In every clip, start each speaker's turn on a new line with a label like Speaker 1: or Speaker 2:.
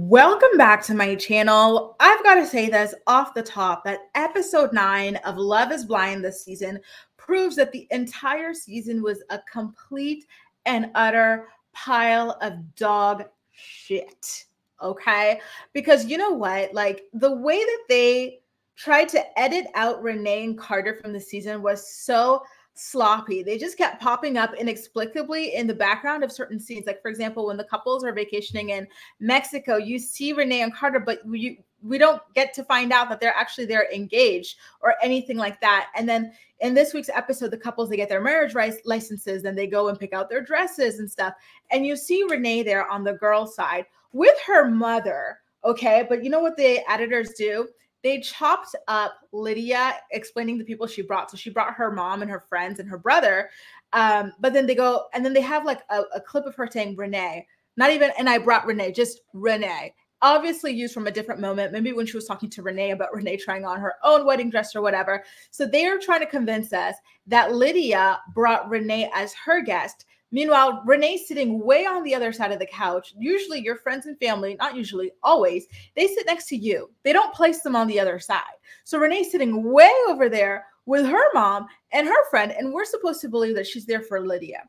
Speaker 1: Welcome back to my channel. I've got to say this off the top that episode 9 of Love is Blind this season proves that the entire season was a complete and utter pile of dog shit. Okay? Because you know what? Like the way that they tried to edit out Renee and Carter from the season was so sloppy. They just kept popping up inexplicably in the background of certain scenes. Like, for example, when the couples are vacationing in Mexico, you see Renee and Carter, but we don't get to find out that they're engaged or anything like that. And then in this week's episode, the couples, they get their marriage licenses, and they go and pick out their dresses and stuff. And you see Renee there on the girl side with her mother. Okay. But you know what the editors do? They chopped up Lydia explaining the people she brought. So she brought her mom and her friends and her brother. But then they have like a clip of her saying Renee, not even, and I brought Renee, just Renee. Obviously used from a different moment, maybe when she was talking to Renee about Renee trying on her own wedding dress or whatever. So they are trying to convince us that Lydia brought Renee as her guest. Meanwhile, Renee's sitting way on the other side of the couch. Usually your friends and family, not usually, always, they sit next to you. They don't place them on the other side. So Renee's sitting way over there with her mom and her friend, and we're supposed to believe that she's there for Lydia.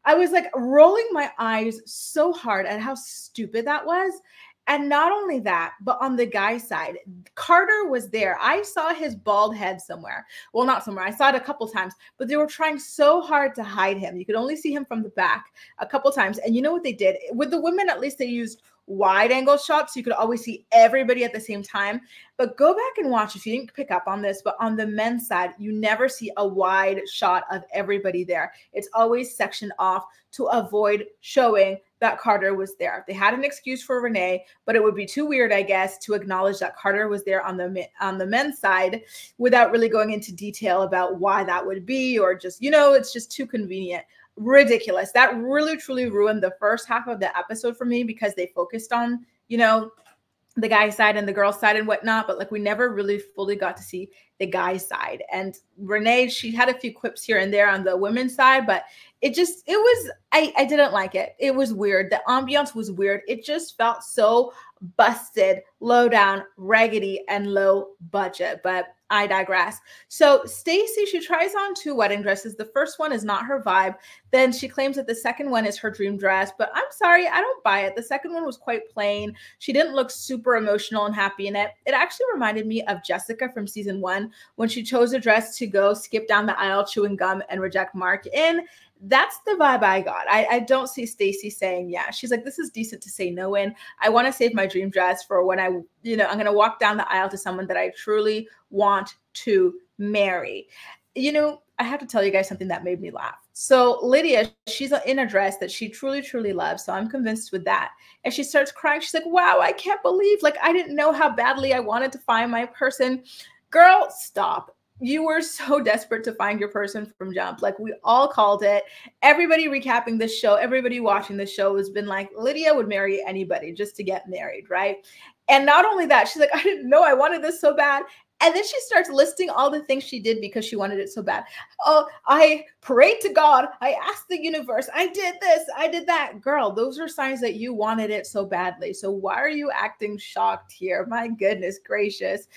Speaker 1: I was like rolling my eyes so hard at how stupid that was. And not only that, but on the guy side, Carter was there. I saw his bald head somewhere. Well, not somewhere. I saw it a couple times, but they were trying so hard to hide him. You could only see him from the back a couple times. And you know what they did? With the women, at least they used wide angle shots, so you could always see everybody at the same time. But go back and watch if you didn't pick up on this, but on the men's side, you never see a wide shot of everybody there. It's always sectioned off to avoid showing that Carter was there. They had an excuse for Renee, but it would be too weird, I guess, to acknowledge that Carter was there on the men's side without really going into detail about why that would be, or just, you know, it's just too convenient. Ridiculous. That really truly ruined the first half of the episode for me, because they focused on, you know, the guy's side and the girl's side and whatnot, but like we never really fully got to see the guy's side. And Renee, she had a few quips here and there on the women's side, but I didn't like it. It was weird. The ambiance was weird. It just felt so busted, low down, raggedy, and low budget, but I digress. So Stacy, she tries on 2 wedding dresses. The first one is not her vibe. Then she claims that the second one is her dream dress, but I'm sorry, I don't buy it. The second one was quite plain. She didn't look super emotional and happy in it. It actually reminded me of Jessica from season 1 when she chose a dress to go skip down the aisle chewing gum and reject Mark in. That's the vibe I got. I don't see Stacy saying, yeah, she's like, this is decent to say no in. I want to save my dream dress for when I'm going to walk down the aisle to someone that I truly want to marry. You know, I have to tell you guys something that made me laugh. So Lydia, she's in a dress that she truly, truly loves. So I'm convinced with that. And she starts crying. She's like, wow, I can't believe, like, I didn't know how badly I wanted to find my person. Girl, stop. You were so desperate to find your person from jump. Like, we all called it. Everybody recapping this show, everybody watching this show has been like, Lydia would marry anybody just to get married, right? And not only that, she's like, I didn't know I wanted this so bad. And then she starts listing all the things she did because she wanted it so bad. Oh, I prayed to God. I asked the universe. I did this. I did that. Girl, those are signs that you wanted it so badly. So why are you acting shocked here? My goodness gracious.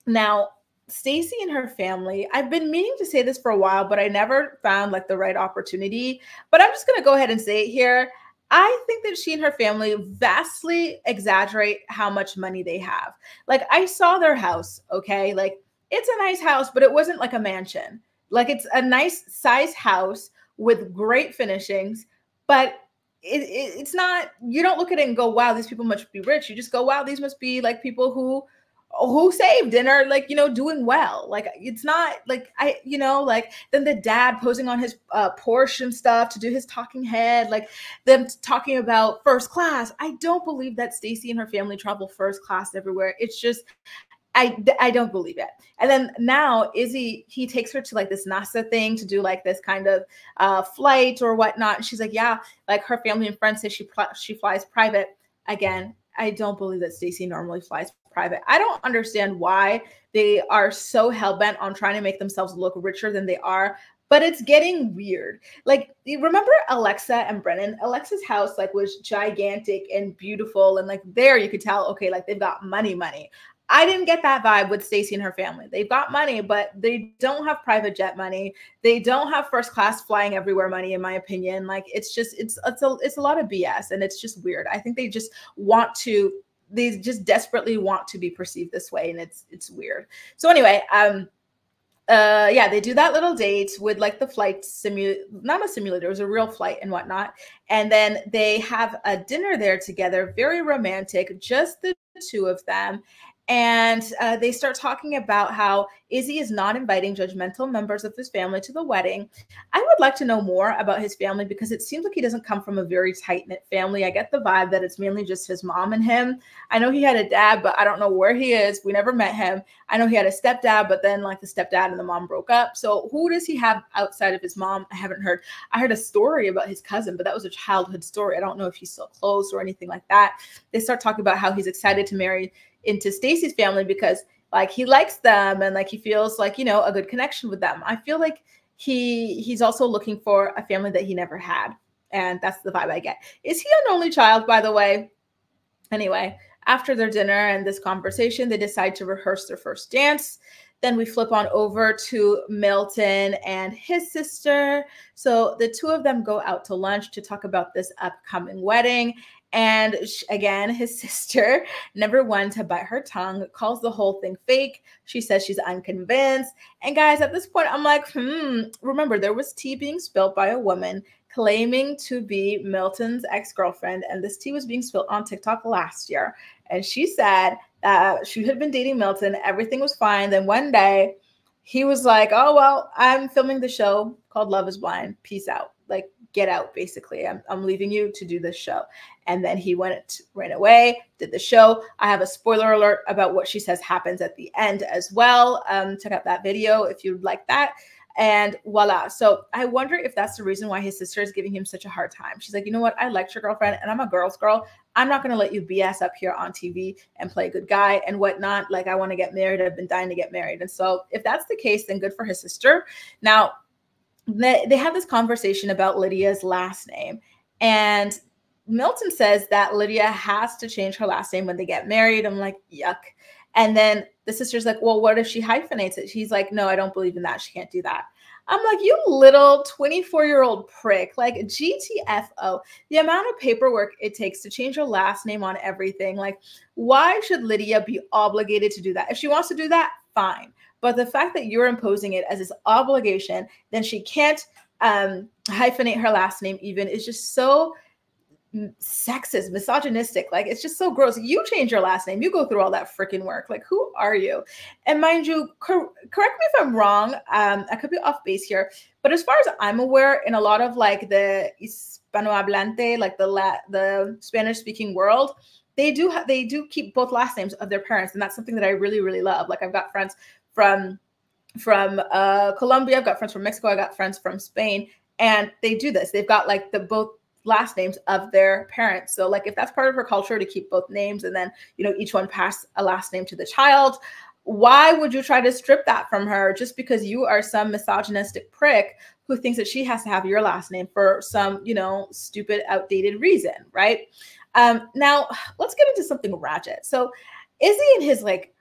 Speaker 1: Now, Stacy and her family, I've been meaning to say this for a while, but I never found like the right opportunity. But I'm just going to go ahead and say it here. I think that she and her family vastly exaggerate how much money they have. Like, I saw their house, okay? Like, it's a nice house, but it wasn't like a mansion. Like, it's a nice size house with great finishings, but it's not, you don't look at it and go, wow, these people must be rich. You just go, wow, these must be like people who saved and are like, you know, doing well. Like, it's not like, like then the dad posing on his Porsche and stuff to do his talking head, like them talking about first class. I don't believe that Stacy and her family travel first class everywhere. It's just, I don't believe it. And then now Izzy, he takes her to like this NASA thing to do like this kind of flight or whatnot. And she's like, yeah, like her family and friends say she flies private. Again, I don't believe that Stacy normally flies private. I don't understand why they are so hell-bent on trying to make themselves look richer than they are but it's getting weird. Like, you remember Alexa and Brennan? Alexa's house like was gigantic and beautiful, and like there you could tell, okay, like they've got money. I didn't get that vibe with Stacey and her family. They've got money, but they don't have private jet money. They don't have first class flying everywhere money, in my opinion. Like, it's just it's a lot of BS, and it's just weird. I think they just desperately want to be perceived this way, and it's weird. So anyway, yeah, they do that little date with like the flight not a simulator, it was a real flight and whatnot. And then they have a dinner there together, very romantic, just the two of them. And they start talking about how Izzy is not inviting judgmental members of his family to the wedding. I would like to know more about his family because it seems like he doesn't come from a very tight-knit family. I get the vibe that it's mainly just his mom and him. I know he had a dad, but I don't know where he is. We never met him. I know he had a stepdad, but then like the stepdad and the mom broke up. So who does he have outside of his mom? I haven't heard. I heard a story about his cousin, but that was a childhood story. I don't know if he's still close or anything like that. They start talking about how he's excited to marry into Stacey's family because like he likes them and like he feels like, you know, a good connection with them. I feel like he's also looking for a family that he never had. And that's the vibe I get. Is he an only child, by the way? Anyway, after their dinner and this conversation, they decide to rehearse their first dance. Then we flip on over to Milton and his sister. So the two of them go out to lunch to talk about this upcoming wedding. And again, his sister, number one to bite her tongue, calls the whole thing fake. She says she's unconvinced. And guys, at this point, I'm like, remember, there was tea being spilled by a woman claiming to be Milton's ex-girlfriend. And this tea was being spilled on TikTok last year. And she said that she had been dating Milton. Everything was fine. Then one day he was like, oh, well, I'm filming the show called Love is Blind. Peace out. Like, get out, basically. I'm leaving you to do this show. And then he ran away, did the show. I have a spoiler alert about what she says happens at the end as well. Check out that video if you'd like that. And voila. So I wonder if that's the reason why his sister is giving him such a hard time. She's like, you know what? I liked your girlfriend and I'm a girl's girl. I'm not going to let you BS up here on TV and play good guy and whatnot. Like, I want to get married. I've been dying to get married. And so if that's the case, then good for his sister. Now, they have this conversation about Lydia's last name, and Milton says that Lydia has to change her last name when they get married. I'm like, yuck. And then the sister's like, well, what if she hyphenates it? She's like, no, I don't believe in that. She can't do that. I'm like, you little 24-year-old prick, like GTFO, the amount of paperwork it takes to change your last name on everything. Like, why should Lydia be obligated to do that? If she wants to do that, fine. But the fact that you're imposing it as this obligation, then she can't hyphenate her last name even, is just so sexist, misogynistic. Like, it's just so gross. You change your last name. You go through all that freaking work. Like, who are you? And mind you, correct me if I'm wrong. I could be off base here. But as far as I'm aware, in a lot of like the Hispanohablante, like the Spanish-speaking world, they do keep both last names of their parents. And that's something that I really, really love. Like, I've got friends from Colombia. I've got friends from Mexico. I got friends from Spain, and they do this. They've got like the both last names of their parents. So like, if that's part of her culture to keep both names and then, you know, each one pass a last name to the child, why would you try to strip that from her just because you are some misogynistic prick who thinks that she has to have your last name for some, you know, stupid, outdated reason, right? Now let's get into something ratchet. So Izzy and his like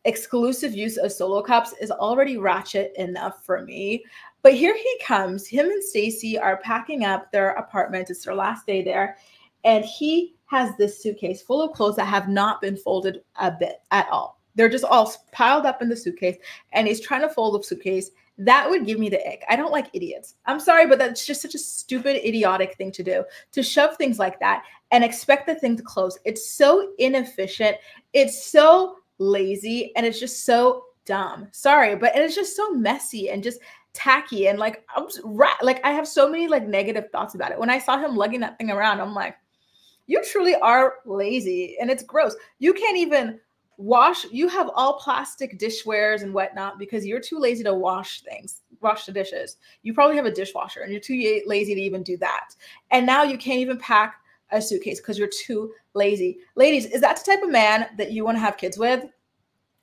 Speaker 1: exclusive use of solo cups is already ratchet enough for me. But here he comes. Him and Stacey are packing up their apartment. It's their last day there. And he has this suitcase full of clothes that have not been folded a bit at all. They're just all piled up in the suitcase. And he's trying to fold the suitcase. That would give me the ick. I don't like idiots. I'm sorry, but that's just such a stupid, idiotic thing to do, to shove things like that and expect the thing to close. It's so inefficient. It's so lazy. And it's just so dumb. Sorry, but it's just so messy and just tacky. And like, I have so many like negative thoughts about it. When I saw him lugging that thing around, I'm like, you truly are lazy and it's gross. You can't even wash. You have all plastic dishwares and whatnot because you're too lazy to wash the dishes. You probably have a dishwasher and you're too lazy to even do that. And now you can't even pack a suitcase because you're too lazy. Ladies, is that the type of man that you want to have kids with?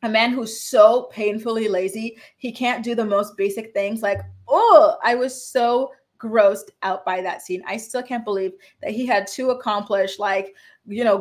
Speaker 1: A man who's so painfully lazy, he can't do the most basic things. Like, oh, I was so grossed out by that scene. I still can't believe that he had to accomplish, like,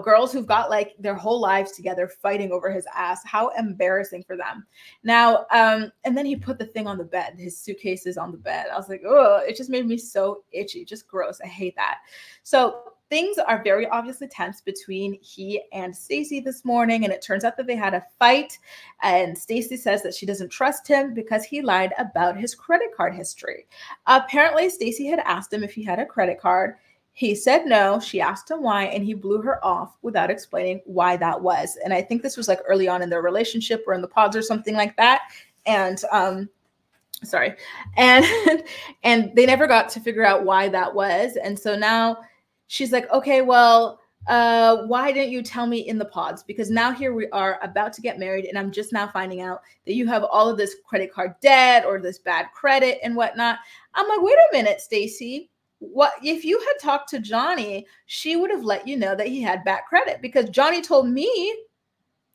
Speaker 1: girls who've got like their whole lives together fighting over his ass. How embarrassing for them. Now, and then he put the thing on the bed, his suitcases on the bed. I was like, oh, it just made me so itchy, just gross. I hate that. So things are very obviously tense between he and Stacy this morning, and it turns out that they had a fight, and Stacy says that she doesn't trust him because he lied about his credit card history. Apparently Stacy had asked him if he had a credit card. He said no. She asked him why, and he blew her off without explaining why that was. And I think this was like early on in their relationship or in the pods or something like that. And sorry. And and they never got to figure out why that was. And so now she's like, okay, well, why didn't you tell me in the pods? Because now here we are about to get married, and I'm just now finding out that you have all of this credit card debt or this bad credit and whatnot. I'm like, wait a minute, Stacy. What if you had talked to Johnny? She would have let you know that he had bad credit, because Johnny told me.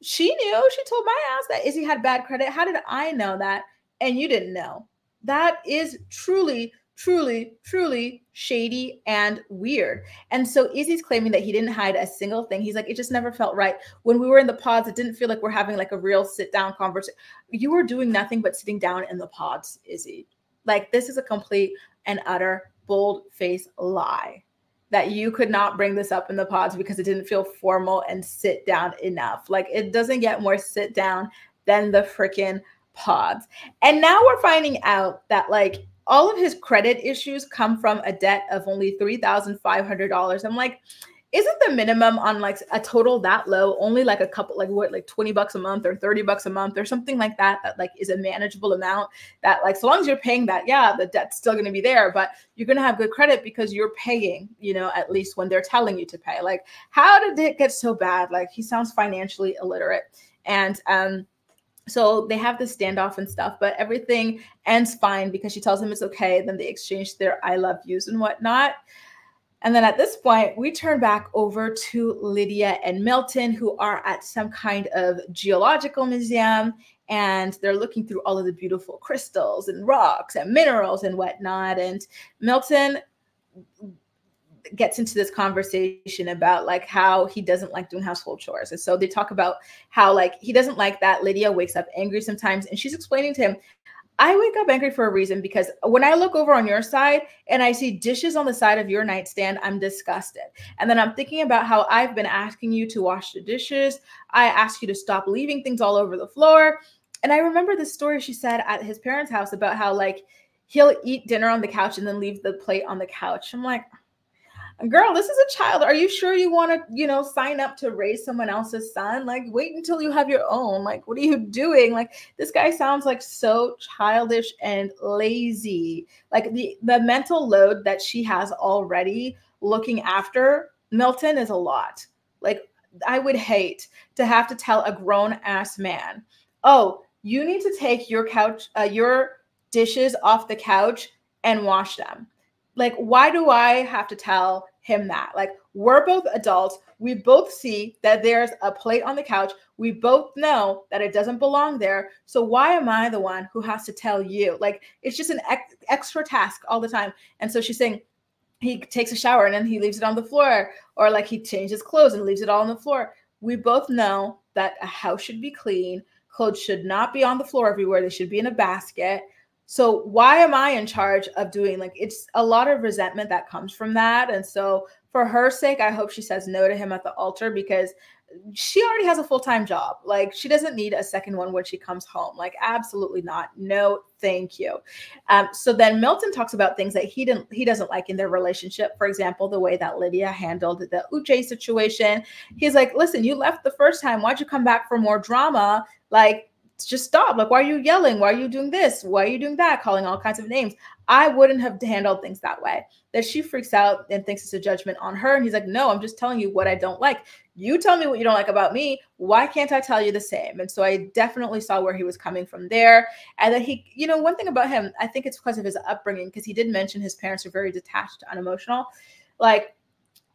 Speaker 1: She knew. She told my ass that Izzy had bad credit. How did I know that? And you didn't know. That is truly, truly, truly shady and weird. And so Izzy's claiming that he didn't hide a single thing. He's like, it just never felt right. When we were in the pods, it didn't feel like we're having like a real sit down conversation. You were doing nothing but sitting down in the pods, Izzy. Like, this is a complete and utter bold-faced lie that you could not bring this up in the pods because it didn't feel formal and sit down enough. Like, it doesn't get more sit down than the freaking pods. And now we're finding out that like all of his credit issues come from a debt of only $3,500. I'm like, isn't the minimum on like a total that low only like a couple, like what, like $20 a month or $30 a month or something like that, that like is a manageable amount, that like, so long as you're paying that, yeah, the debt's still going to be there, but you're going to have good credit because you're paying, at least when they're telling you to pay. Like, how did it get so bad? Like, he sounds financially illiterate. And, so they have this standoff and stuff, but everything ends fine because she tells him it's okay. Then they exchange their I love yous and whatnot. And then at this point, we turn back over to Lydia and Milton, who are at some kind of geological museum, and they're looking through all of the beautiful crystals and rocks and minerals and whatnot. And Milton gets into this conversation about like how he doesn't like doing household chores. And so they talk about how like he doesn't like that Lydia wakes up angry sometimes. And she's explaining to him, I wake up angry for a reason, because when I look over on your side and I see dishes on the side of your nightstand, I'm disgusted. And then I'm thinking about how I've been asking you to wash the dishes. I ask you to stop leaving things all over the floor. And I remember the story she said at his parents' house about how like he'll eat dinner on the couch and then leave the plate on the couch. I'm like, girl, this is a child. Are you sure you want to, sign up to raise someone else's son? Like, wait until you have your own. Like, what are you doing? Like, this guy sounds like so childish and lazy. Like the mental load that she has already looking after Milton is a lot. Like, I would hate to have to tell a grown ass man, oh, you need to take your dishes off the couch and wash them. Like, why do I have to tell him that? Like, we're both adults. We both see that there's a plate on the couch. We both know that it doesn't belong there. So why am I the one who has to tell you? Like, it's just an extra task all the time. And so she's saying he takes a shower and then he leaves it on the floor, or like he changes clothes and leaves it all on the floor. We both know that a house should be clean. Clothes should not be on the floor everywhere. They should be in a basket. So why am I in charge of doing, like, it's a lot of resentment that comes from that. And so for her sake, I hope she says no to him at the altar, because she already has a full-time job. Like, she doesn't need a second one when she comes home. Like, absolutely not. No, thank you. So then Milton talks about things that he doesn't like in their relationship. For example, the way that Lydia handled the Uche situation. He's like, listen, you left the first time. Why'd you come back for more drama? Like, just stop. Like, why are you yelling? Why are you doing this? Why are you doing that? Calling all kinds of names. I wouldn't have handled things that way. That she freaks out and thinks it's a judgment on her. And he's like, no, I'm just telling you what I don't like. You tell me what you don't like about me. Why can't I tell you the same? And so I definitely saw where he was coming from there. And that he, one thing about him, I think it's because of his upbringing, because he did mention his parents are very detached and unemotional. Like,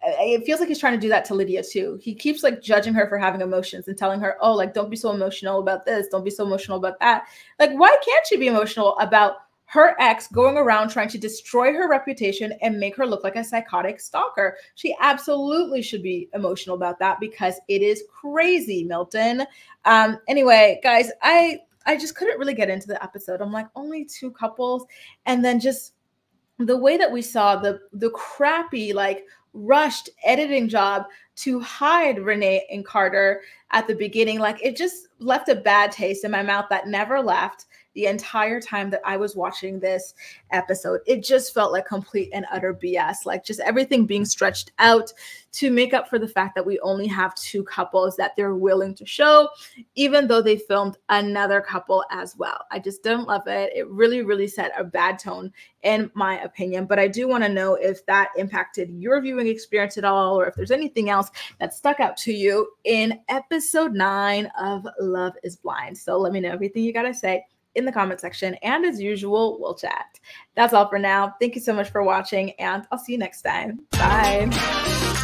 Speaker 1: it feels like he's trying to do that to Lydia too. He keeps like judging her for having emotions and telling her, oh, like, don't be so emotional about this. Don't be so emotional about that. Like, why can't she be emotional about her ex going around trying to destroy her reputation and make her look like a psychotic stalker? She absolutely should be emotional about that because it is crazy, Milton. Anyway, guys, I just couldn't really get into the episode. I'm like, only 2 couples. And then just the way that we saw the crappy, like, rushed editing job to hide Renee and Carter at the beginning, like, it just left a bad taste in my mouth that never left the entire time that I was watching this episode. It just felt like complete and utter BS, like just everything being stretched out to make up for the fact that we only have 2 couples that they're willing to show, even though they filmed another couple as well. I just didn't love it. It really, really set a bad tone in my opinion, but I do want to know if that impacted your viewing experience at all, or if there's anything else that stuck out to you in episode 9 of Love is Blind. So let me know everything you got to say in the comment section. And as usual, we'll chat. That's all for now. Thank you so much for watching, and I'll see you next time. Bye.